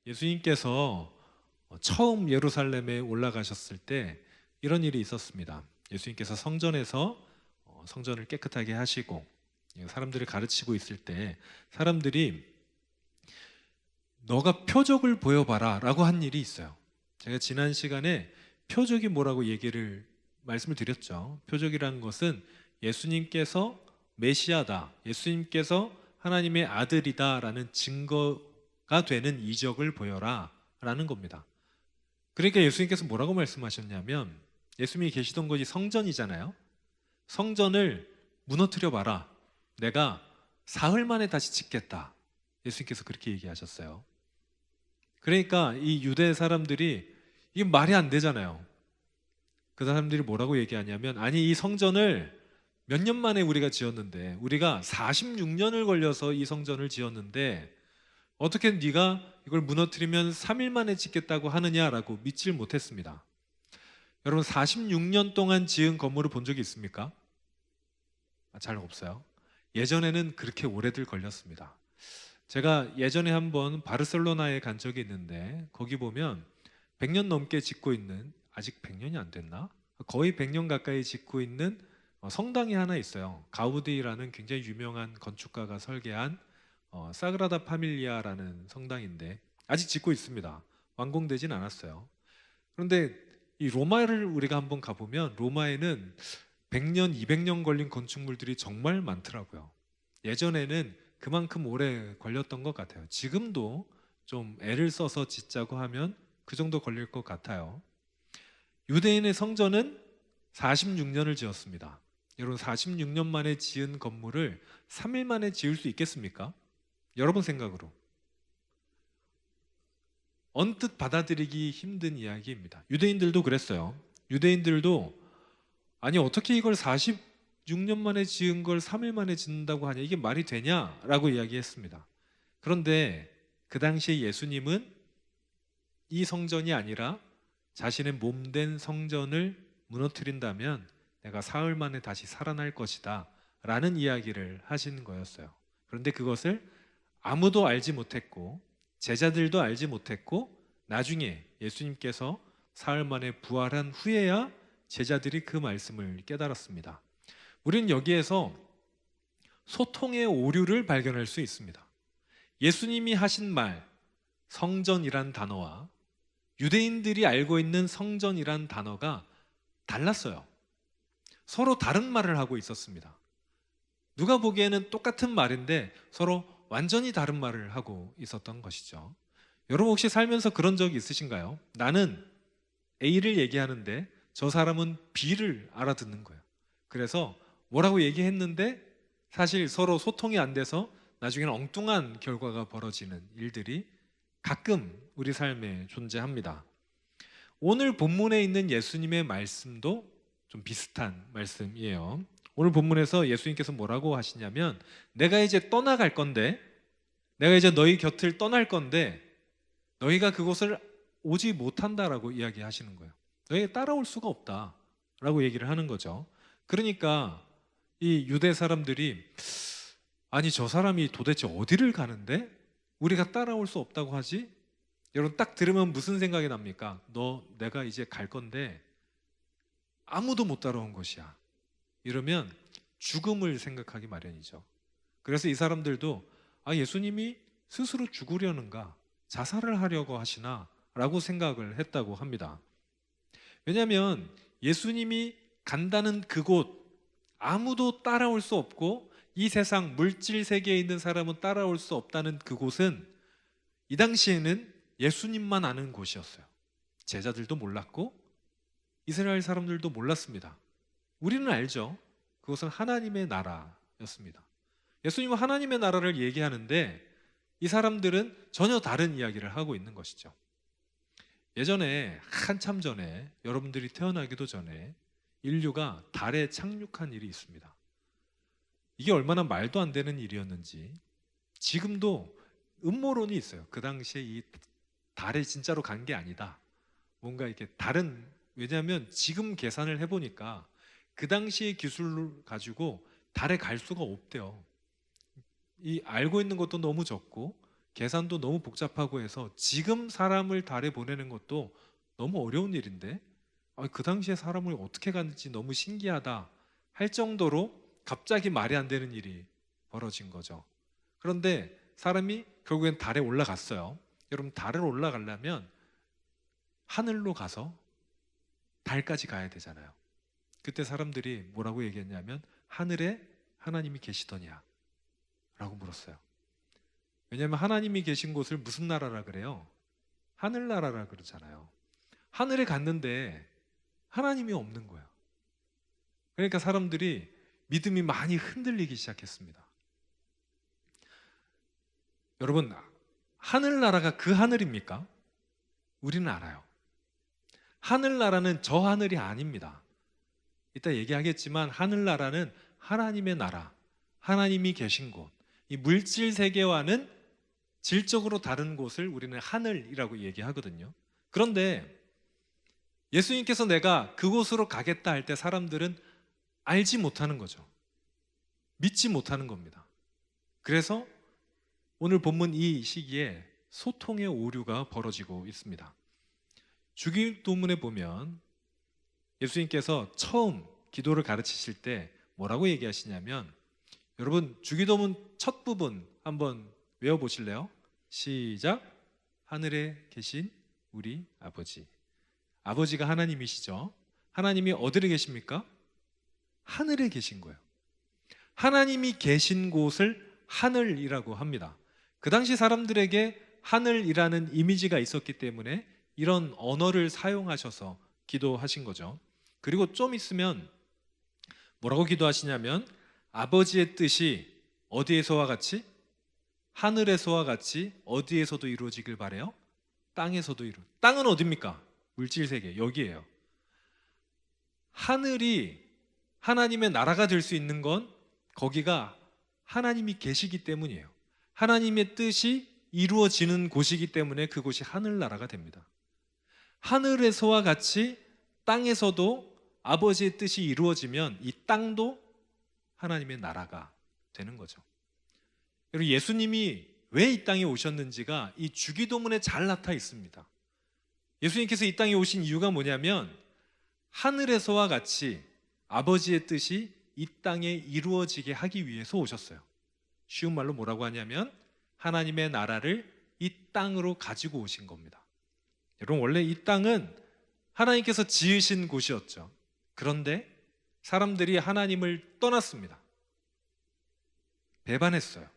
예수님께서 처음 예루살렘에 올라가셨을 때 이런 일이 있었습니다. 예수님께서 성전에서 성전을 깨끗하게 하시고 사람들을 가르치고 있을 때 사람들이 너가 표적을 보여봐라 라고 한 일이 있어요. 제가 지난 시간에 표적이 뭐라고 말씀을 드렸죠. 표적이라는 것은 예수님께서 메시아다, 예수님께서 하나님의 아들이다 라는 증거가 되는 이적을 보여라 라는 겁니다. 그러니까 예수님께서 뭐라고 말씀하셨냐면, 예수님이 계시던 곳이 성전이잖아요. 성전을 무너뜨려 봐라, 내가 사흘 만에 다시 짓겠다. 예수님께서 그렇게 얘기하셨어요. 그러니까 이 유대 사람들이 이게 말이 안 되잖아요. 그 사람들이 뭐라고 얘기하냐면, 아니 이 성전을 몇 년 만에 우리가 지었는데, 우리가 46년을 걸려서 이 성전을 지었는데 어떻게 네가 이걸 무너뜨리면 3일 만에 짓겠다고 하느냐라고 믿질 못했습니다. 여러분, 46년 동안 지은 건물을 본 적이 있습니까? 잘 없어요. 예전에는 그렇게 오래들 걸렸습니다. 제가 예전에 한번 바르셀로나에 간 적이 있는데, 거기 보면 100년 넘게 짓고 있는, 아직 100년이 안 됐나? 거의 100년 가까이 짓고 있는 성당이 하나 있어요. 가우디라는 굉장히 유명한 건축가가 설계한 사그라다 파밀리아라는 성당인데 아직 짓고 있습니다. 완공되진 않았어요. 그런데 이 로마를 우리가 한번 가보면 로마에는 100년, 200년 걸린 건축물들이 정말 많더라고요. 예전에는 그만큼 오래 걸렸던 것 같아요. 지금도 좀 애를 써서 짓자고 하면 그 정도 걸릴 것 같아요. 유대인의 성전은 46년을 지었습니다. 여러분, 46년 만에 지은 건물을 3일 만에 지을 수 있겠습니까? 여러분 생각으로 언뜻 받아들이기 힘든 이야기입니다. 유대인들도 그랬어요. 유대인들도 아니 어떻게 이걸 46년 만에 지은 걸 3일 만에 짓는다고 하냐, 이게 말이 되냐라고 이야기했습니다. 그런데 그 당시에 예수님은 이 성전이 아니라 자신의 몸된 성전을 무너뜨린다면 내가 사흘 만에 다시 살아날 것이다 라는 이야기를 하신 거였어요. 그런데 그것을 아무도 알지 못했고 제자들도 알지 못했고, 나중에 예수님께서 사흘 만에 부활한 후에야 제자들이 그 말씀을 깨달았습니다. 우리는 여기에서 소통의 오류를 발견할 수 있습니다. 예수님이 하신 말, 성전이란 단어와 유대인들이 알고 있는 성전이란 단어가 달랐어요. 서로 다른 말을 하고 있었습니다. 누가 보기에는 똑같은 말인데 서로 완전히 다른 말을 하고 있었던 것이죠. 여러분 혹시 살면서 그런 적이 있으신가요? 나는 A를 얘기하는데 저 사람은 B를 알아듣는 거예요. 그래서 뭐라고 얘기했는데 사실 서로 소통이 안 돼서 나중에는 엉뚱한 결과가 벌어지는 일들이 가끔 우리 삶에 존재합니다. 오늘 본문에 있는 예수님의 말씀도 좀 비슷한 말씀이에요. 오늘 본문에서 예수님께서 뭐라고 하시냐면, 내가 이제 떠나갈 건데, 내가 이제 너희 곁을 떠날 건데 너희가 그곳을 오지 못한다라고 이야기하시는 거예요. 너희가 따라올 수가 없다라고 얘기를 하는 거죠. 그러니까 이 유대 사람들이 아니 저 사람이 도대체 어디를 가는데 우리가 따라올 수 없다고 하지? 여러분 딱 들으면 무슨 생각이 납니까? 내가 이제 갈 건데 아무도 못 따라온 것이야. 이러면 죽음을 생각하기 마련이죠. 그래서 이 사람들도 예수님이 스스로 죽으려는가, 자살을 하려고 하시나 라고 생각을 했다고 합니다. 왜냐하면 예수님이 간다는 그곳, 아무도 따라올 수 없고 이 세상 물질 세계에 있는 사람은 따라올 수 없다는 그곳은 이 당시에는 예수님만 아는 곳이었어요. 제자들도 몰랐고 이스라엘 사람들도 몰랐습니다. 우리는 알죠. 그것은 하나님의 나라였습니다. 예수님은 하나님의 나라를 얘기하는데 이 사람들은 전혀 다른 이야기를 하고 있는 것이죠. 예전에 한참 전에, 여러분들이 태어나기도 전에 인류가 달에 착륙한 일이 있습니다. 이게 얼마나 말도 안 되는 일이었는지 지금도 음모론이 있어요. 그 당시에 이 달에 진짜로 간 게 아니다, 뭔가 이렇게 다른, 왜냐하면 지금 계산을 해보니까 그 당시의 기술을 가지고 달에 갈 수가 없대요. 이 알고 있는 것도 너무 적고 계산도 너무 복잡하고 해서 지금 사람을 달에 보내는 것도 너무 어려운 일인데 그 당시에 사람을 어떻게 갔는지 너무 신기하다 할 정도로 갑자기 말이 안 되는 일이 벌어진 거죠. 그런데 사람이 결국엔 달에 올라갔어요. 여러분, 달을 올라가려면 하늘로 가서 달까지 가야 되잖아요. 그때 사람들이 뭐라고 얘기했냐면 하늘에 하나님이 계시더냐 라고 물었어요. 왜냐하면 하나님이 계신 곳을 무슨 나라라 그래요? 하늘나라라 그러잖아요. 하늘에 갔는데 하나님이 없는 거예요. 그러니까 사람들이 믿음이 많이 흔들리기 시작했습니다. 여러분, 하늘나라가 그 하늘입니까? 우리는 알아요. 하늘나라는 저 하늘이 아닙니다. 이따 얘기하겠지만 하늘나라는 하나님의 나라, 하나님이 계신 곳, 이 물질 세계와는 질적으로 다른 곳을 우리는 하늘이라고 얘기하거든요. 그런데 예수님께서 내가 그곳으로 가겠다 할 때 사람들은 알지 못하는 거죠. 믿지 못하는 겁니다. 그래서 오늘 본문 이 시기에 소통의 오류가 벌어지고 있습니다. 주기도문에 보면 예수님께서 처음 기도를 가르치실 때 뭐라고 얘기하시냐면, 여러분 주기도문 첫 부분 한번 외워보실래요? 시작. 하늘에 계신 우리 아버지. 아버지가 하나님이시죠. 하나님이 어디에 계십니까? 하늘에 계신 거예요. 하나님이 계신 곳을 하늘이라고 합니다. 그 당시 사람들에게 하늘이라는 이미지가 있었기 때문에 이런 언어를 사용하셔서 기도하신 거죠. 그리고 좀 있으면 뭐라고 기도하시냐면, 아버지의 뜻이 어디에서와 같이? 하늘에서와 같이 어디에서도 이루어지길 바래요? 땅에서도 땅은 어디입니까? 물질세계, 여기에요. 하늘이 하나님의 나라가 될 수 있는 건 거기가 하나님이 계시기 때문이에요. 하나님의 뜻이 이루어지는 곳이기 때문에 그곳이 하늘나라가 됩니다. 하늘에서와 같이 땅에서도 아버지의 뜻이 이루어지면 이 땅도 하나님의 나라가 되는 거죠. 여러분, 예수님이 왜 이 땅에 오셨는지가 이 주기도문에 잘 나타 있습니다. 예수님께서 이 땅에 오신 이유가 뭐냐면 하늘에서와 같이 아버지의 뜻이 이 땅에 이루어지게 하기 위해서 오셨어요. 쉬운 말로 뭐라고 하냐면 하나님의 나라를 이 땅으로 가지고 오신 겁니다. 여러분, 원래 이 땅은 하나님께서 지으신 곳이었죠. 그런데 사람들이 하나님을 떠났습니다. 배반했어요.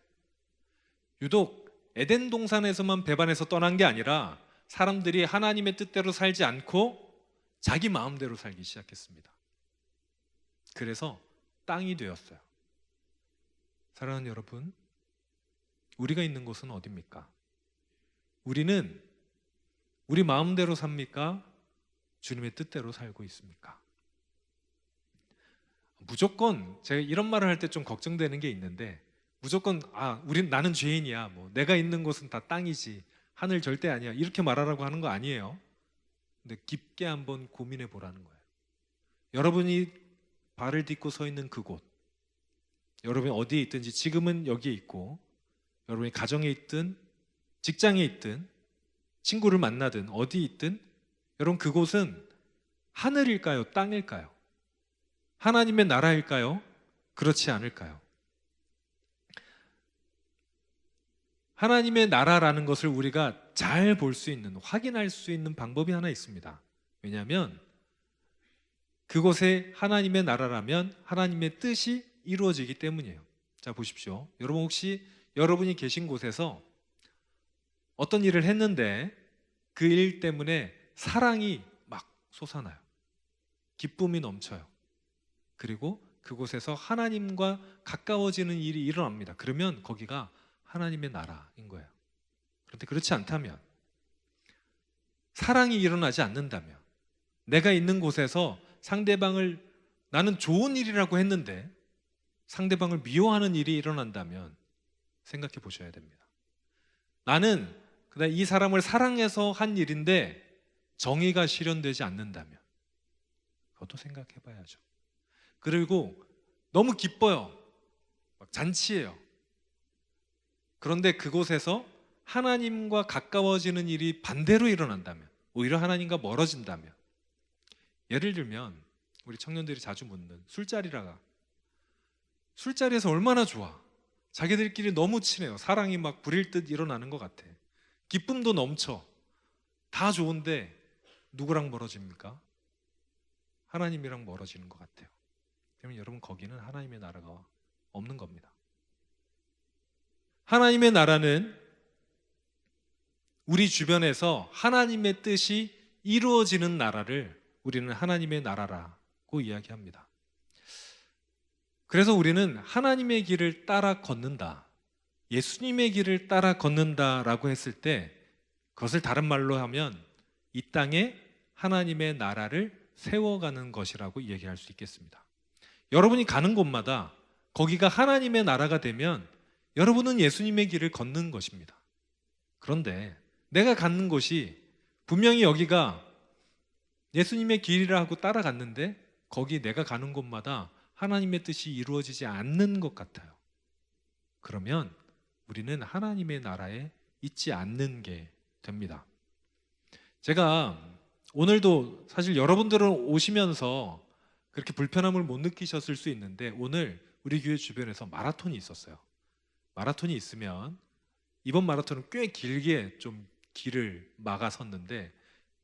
유독 에덴 동산에서만 배반해서 떠난 게 아니라 사람들이 하나님의 뜻대로 살지 않고 자기 마음대로 살기 시작했습니다. 그래서 땅이 되었어요. 사랑하는 여러분, 우리가 있는 곳은 어디입니까? 우리는 우리 마음대로 삽니까? 주님의 뜻대로 살고 있습니까? 무조건 제가 이런 말을 할 때 좀 걱정되는 게 있는데, 무조건 나는 죄인이야, 내가 있는 곳은 다 땅이지, 하늘 절대 아니야, 이렇게 말하라고 하는 거 아니에요. 근데 깊게 한번 고민해 보라는 거예요. 여러분이 발을 딛고 서 있는 그곳, 여러분이 어디에 있든지, 지금은 여기에 있고 여러분이 가정에 있든 직장에 있든 친구를 만나든 어디 있든, 여러분 그곳은 하늘일까요? 땅일까요? 하나님의 나라일까요? 그렇지 않을까요? 하나님의 나라라는 것을 우리가 잘 볼 수 있는, 확인할 수 있는 방법이 하나 있습니다. 왜냐하면 그곳에 하나님의 나라라면 하나님의 뜻이 이루어지기 때문이에요. 자, 보십시오. 여러분, 혹시 여러분이 계신 곳에서 어떤 일을 했는데 그 일 때문에 사랑이 막 솟아나요. 기쁨이 넘쳐요. 그리고 그곳에서 하나님과 가까워지는 일이 일어납니다. 그러면 거기가 하나님의 나라인 거예요. 그런데 그렇지 않다면, 사랑이 일어나지 않는다면, 내가 있는 곳에서 상대방을, 나는 좋은 일이라고 했는데 상대방을 미워하는 일이 일어난다면 생각해 보셔야 됩니다. 나는 이 사람을 사랑해서 한 일인데 정의가 실현되지 않는다면 그것도 생각해 봐야죠. 그리고 너무 기뻐요. 막 잔치해요. 그런데 그곳에서 하나님과 가까워지는 일이 반대로 일어난다면, 오히려 하나님과 멀어진다면, 예를 들면 우리 청년들이 자주 묻는 술자리라가, 술자리에서 얼마나 좋아. 자기들끼리 너무 친해요. 사랑이 막 불일 듯 일어나는 것 같아. 기쁨도 넘쳐. 다 좋은데 누구랑 멀어집니까? 하나님이랑 멀어지는 것 같아요. 그러면 여러분, 거기는 하나님의 나라가 없는 겁니다. 하나님의 나라는 우리 주변에서 하나님의 뜻이 이루어지는 나라를 우리는 하나님의 나라라고 이야기합니다. 그래서 우리는 하나님의 길을 따라 걷는다, 예수님의 길을 따라 걷는다라고 했을 때, 그것을 다른 말로 하면 이 땅에 하나님의 나라를 세워가는 것이라고 얘기할 수 있겠습니다. 여러분이 가는 곳마다 거기가 하나님의 나라가 되면 여러분은 예수님의 길을 걷는 것입니다. 그런데 내가 가는 곳이 분명히 여기가 예수님의 길이라 하고 따라갔는데, 거기 내가 가는 곳마다 하나님의 뜻이 이루어지지 않는 것 같아요. 그러면 우리는 하나님의 나라에 있지 않는 게 됩니다. 제가 오늘도, 사실 여러분들은 오시면서 그렇게 불편함을 못 느끼셨을 수 있는데, 오늘 우리 교회 주변에서 마라톤이 있었어요. 마라톤이 있으면, 이번 마라톤은 꽤 길게 좀 길을 막아섰는데,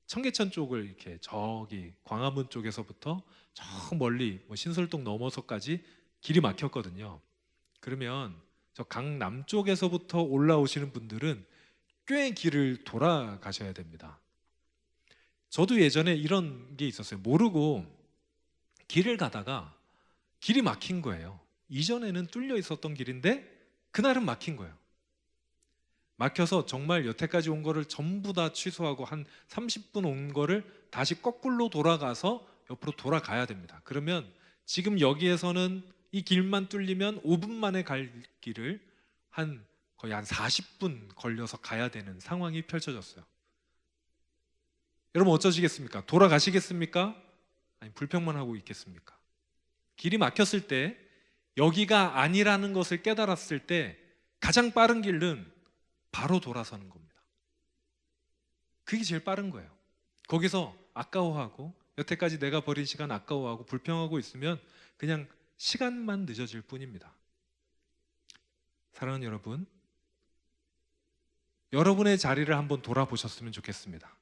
청계천 쪽을 이렇게 저기 광화문 쪽에서부터 저 멀리 신설동 넘어서까지 길이 막혔거든요. 그러면 저 강남 쪽에서부터 올라오시는 분들은 꽤 길을 돌아가셔야 됩니다. 저도 예전에 이런 게 있었어요. 모르고 길을 가다가 길이 막힌 거예요. 이전에는 뚫려 있었던 길인데 그날은 막힌 거예요. 막혀서 정말 여태까지 온 거를 전부 다 취소하고 한 30분 온 거를 다시 거꾸로 돌아가서 옆으로 돌아가야 됩니다. 그러면 지금 여기에서는 이 길만 뚫리면 5분 만에 갈 길을 거의 한 40분 걸려서 가야 되는 상황이 펼쳐졌어요. 여러분, 어쩌시겠습니까? 돌아가시겠습니까? 아니, 불평만 하고 있겠습니까? 길이 막혔을 때, 여기가 아니라는 것을 깨달았을 때 가장 빠른 길은 바로 돌아서는 겁니다. 그게 제일 빠른 거예요. 거기서 아까워하고, 여태까지 내가 버린 시간 아까워하고 불평하고 있으면 그냥 시간만 늦어질 뿐입니다. 사랑하는 여러분, 여러분의 자리를 한번 돌아보셨으면 좋겠습니다.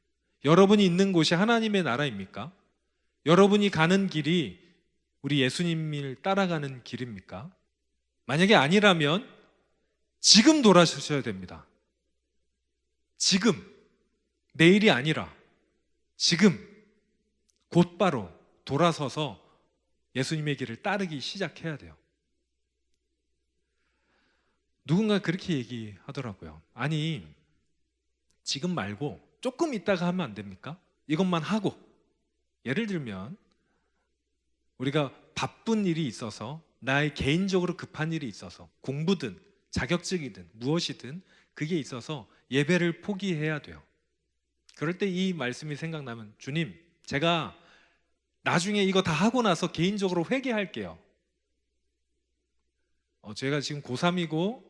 여러분이 있는 곳이 하나님의 나라입니까? 여러분이 가는 길이 우리 예수님을 따라가는 길입니까? 만약에 아니라면 지금 돌아서셔야 됩니다. 지금, 내일이 아니라 지금 곧바로 돌아서서 예수님의 길을 따르기 시작해야 돼요. 누군가 그렇게 얘기하더라고요. 아니, 지금 말고 조금 있다가 하면 안 됩니까? 이것만 하고. 예를 들면 우리가 바쁜 일이 있어서, 나의 개인적으로 급한 일이 있어서, 공부든 자격증이든 무엇이든 그게 있어서 예배를 포기해야 돼요. 그럴 때 이 말씀이 생각나면, 주님, 제가 나중에 이거 다 하고 나서 개인적으로 회개할게요. 제가 지금 고3이고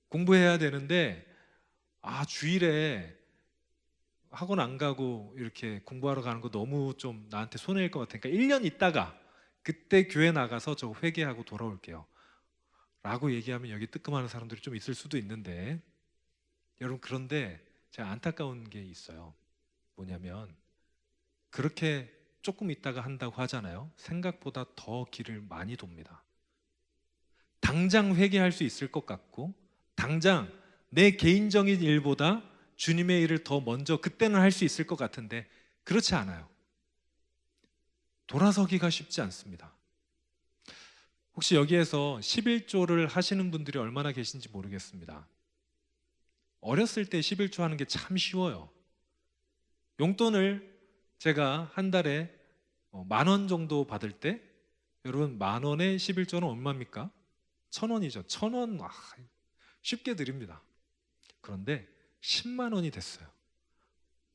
공부해야 되는데 주일에 학원 안 가고 이렇게 공부하러 가는 거 너무 좀 나한테 손해일 것 같으니까 1년 있다가 그때 교회 나가서 저 회개하고 돌아올게요 라고 얘기하면 여기 뜨끔하는 사람들이 좀 있을 수도 있는데, 여러분, 그런데 제가 안타까운 게 있어요. 뭐냐면, 그렇게 조금 있다가 한다고 하잖아요. 생각보다 더 길을 많이 돕니다. 당장 회개할 수 있을 것 같고, 당장 내 개인적인 일보다 주님의 일을 더 먼저 그때는 할 수 있을 것 같은데 그렇지 않아요. 돌아서기가 쉽지 않습니다. 혹시 여기에서 11조를 하시는 분들이 얼마나 계신지 모르겠습니다. 어렸을 때 11조 하는 게 참 쉬워요. 용돈을 제가 한 달에 10,000원 정도 받을 때, 여러분, 10,000원에 11조는 얼마입니까? 1,000원이죠. 1,000원 쉽게 드립니다. 그런데 10만 원이 됐어요.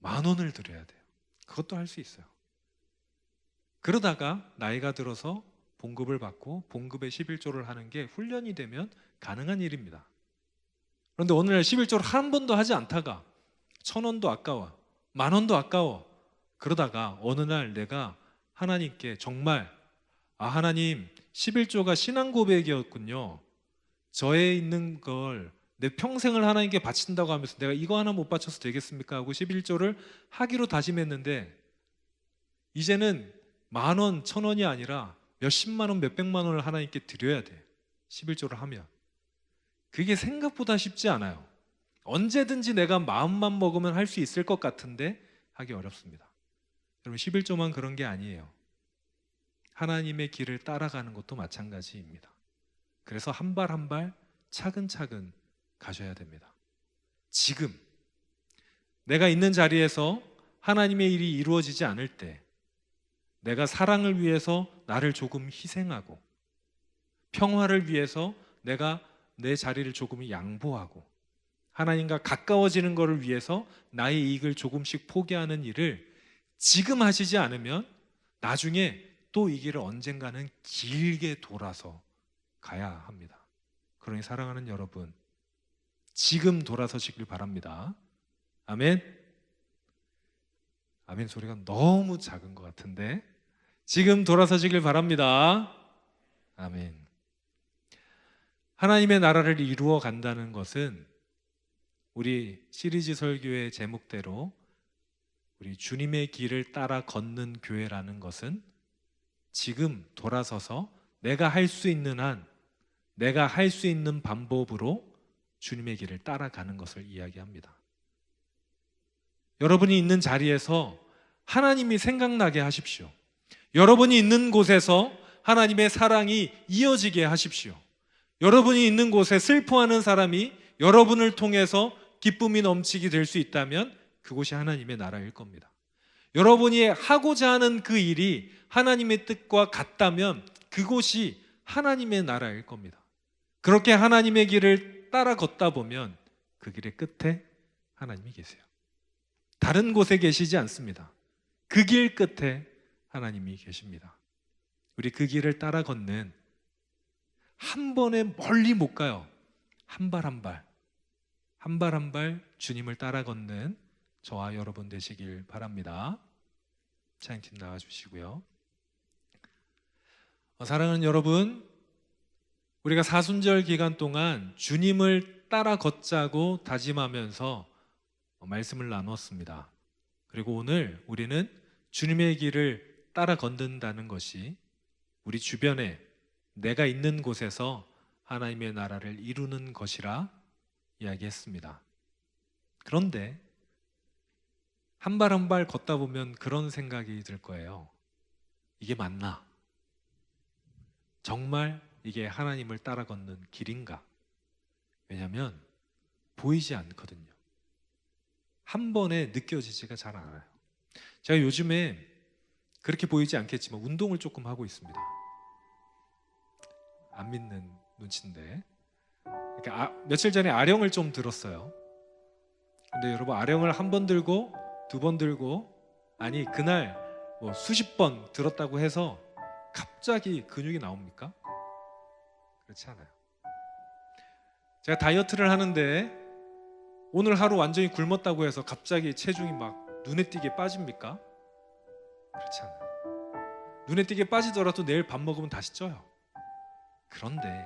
10,000원을 드려야 돼요. 그것도 할 수 있어요. 그러다가 나이가 들어서 봉급을 받고 봉급의 11조를 하는 게 훈련이 되면 가능한 일입니다. 그런데 오늘날 11조를 한 번도 하지 않다가 1,000원도 아까워, 10,000원도 아까워. 그러다가 어느 날 내가 하나님께 정말 하나님 11조가 신앙 고백이었군요. 저에 있는 걸 내 평생을 하나님께 바친다고 하면서 내가 이거 하나 못 바쳐서 되겠습니까? 하고 11조를 하기로 다짐했는데 이제는 10,000원, 1,000원이 아니라 몇십만 원, 몇백만 원을 하나님께 드려야 돼. 11조를 하면. 그게 생각보다 쉽지 않아요. 언제든지 내가 마음만 먹으면 할 수 있을 것 같은데 하기 어렵습니다. 여러분 11조만 그런 게 아니에요. 하나님의 길을 따라가는 것도 마찬가지입니다. 그래서 한 발 한 발 차근차근 가셔야 됩니다. 지금 내가 있는 자리에서 하나님의 일이 이루어지지 않을 때 내가 사랑을 위해서 나를 조금 희생하고 평화를 위해서 내가 내 자리를 조금 양보하고 하나님과 가까워지는 것을 위해서 나의 이익을 조금씩 포기하는 일을 지금 하시지 않으면 나중에 또 이 길을 언젠가는 길게 돌아서 가야 합니다. 그러니 사랑하는 여러분, 지금 돌아서시길 바랍니다. 아멘. 아멘 소리가 너무 작은 것 같은데 지금 돌아서시길 바랍니다. 아멘. 하나님의 나라를 이루어 간다는 것은 우리 시리즈 설교의 제목대로 우리 주님의 길을 따라 걷는 교회라는 것은 지금 돌아서서 내가 할 수 있는 한, 내가 할 수 있는 방법으로 주님의 길을 따라가는 것을 이야기합니다. 여러분이 있는 자리에서 하나님이 생각나게 하십시오. 여러분이 있는 곳에서 하나님의 사랑이 이어지게 하십시오. 여러분이 있는 곳에 슬퍼하는 사람이 여러분을 통해서 기쁨이 넘치게 될 수 있다면 그곳이 하나님의 나라일 겁니다. 여러분이 하고자 하는 그 일이 하나님의 뜻과 같다면 그곳이 하나님의 나라일 겁니다. 그렇게 하나님의 길을 따라 걷다 보면 그 길의 끝에 하나님이 계세요. 다른 곳에 계시지 않습니다. 그 길 끝에 하나님이 계십니다. 우리 그 길을 따라 걷는 한 번에 멀리 못 가요. 한 발 한 발, 한 발 한 발 주님을 따라 걷는 저와 여러분 되시길 바랍니다. 찬양팀 나와주시고요. 사랑하는 여러분, 우리가 사순절 기간 동안 주님을 따라 걷자고 다짐하면서 말씀을 나눴습니다. 그리고 오늘 우리는 주님의 길을 따라 걷는다는 것이 우리 주변에 내가 있는 곳에서 하나님의 나라를 이루는 것이라 이야기했습니다. 그런데 한 발 한 발 걷다 보면 그런 생각이 들 거예요. 이게 맞나? 정말 이게 하나님을 따라 걷는 길인가? 왜냐하면 보이지 않거든요. 한 번에 느껴지지가 잘 않아요. 제가 요즘에 그렇게 보이지 않겠지만 운동을 조금 하고 있습니다. 안 믿는 눈치인데, 그러니까 며칠 전에 아령을 좀 들었어요. 근데 여러분, 아령을 한 번 들고 두 번 들고, 아니 그날 뭐 수십 번 들었다고 해서 갑자기 근육이 나옵니까? 그렇지 않아요. 제가 다이어트를 하는데 오늘 하루 완전히 굶었다고 해서 갑자기 체중이 막 눈에 띄게 빠집니까? 그렇지 않아요. 눈에 띄게 빠지더라도 내일 밥 먹으면 다시 쪄요. 그런데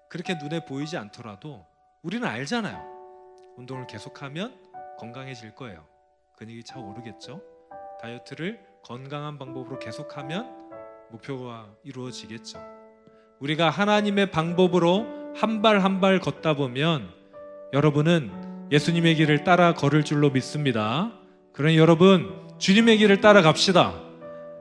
그렇게 눈에 보이지 않더라도 우리는 알잖아요. 운동을 계속하면 건강해질 거예요. 근육이 차 오르겠죠. 다이어트를 건강한 방법으로 계속하면 목표가 이루어지겠죠. 우리가 하나님의 방법으로 한 발 한 발 걷다 보면 여러분은 예수님의 길을 따라 걸을 줄로 믿습니다. 그러니 여러분, 주님의 길을 따라 갑시다.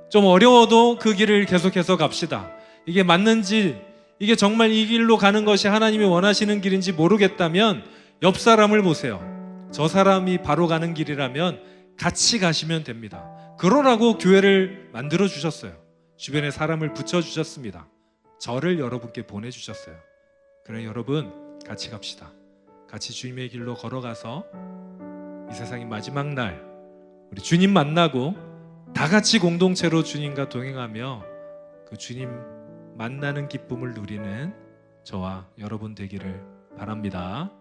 좀 어려워도 그 길을 계속해서 갑시다. 이게 맞는지, 이게 정말 이 길로 가는 것이 하나님이 원하시는 길인지 모르겠다면 옆 사람을 보세요. 저 사람이 바로 가는 길이라면 같이 가시면 됩니다. 그러라고 교회를 만들어 주셨어요. 주변에 사람을 붙여주셨습니다. 저를 여러분께 보내주셨어요. 그러니 여러분, 같이 갑시다. 같이 주님의 길로 걸어가서 이 세상의 마지막 날 우리 주님 만나고 다 같이 공동체로 주님과 동행하며 그 주님 만나는 기쁨을 누리는 저와 여러분 되기를 바랍니다.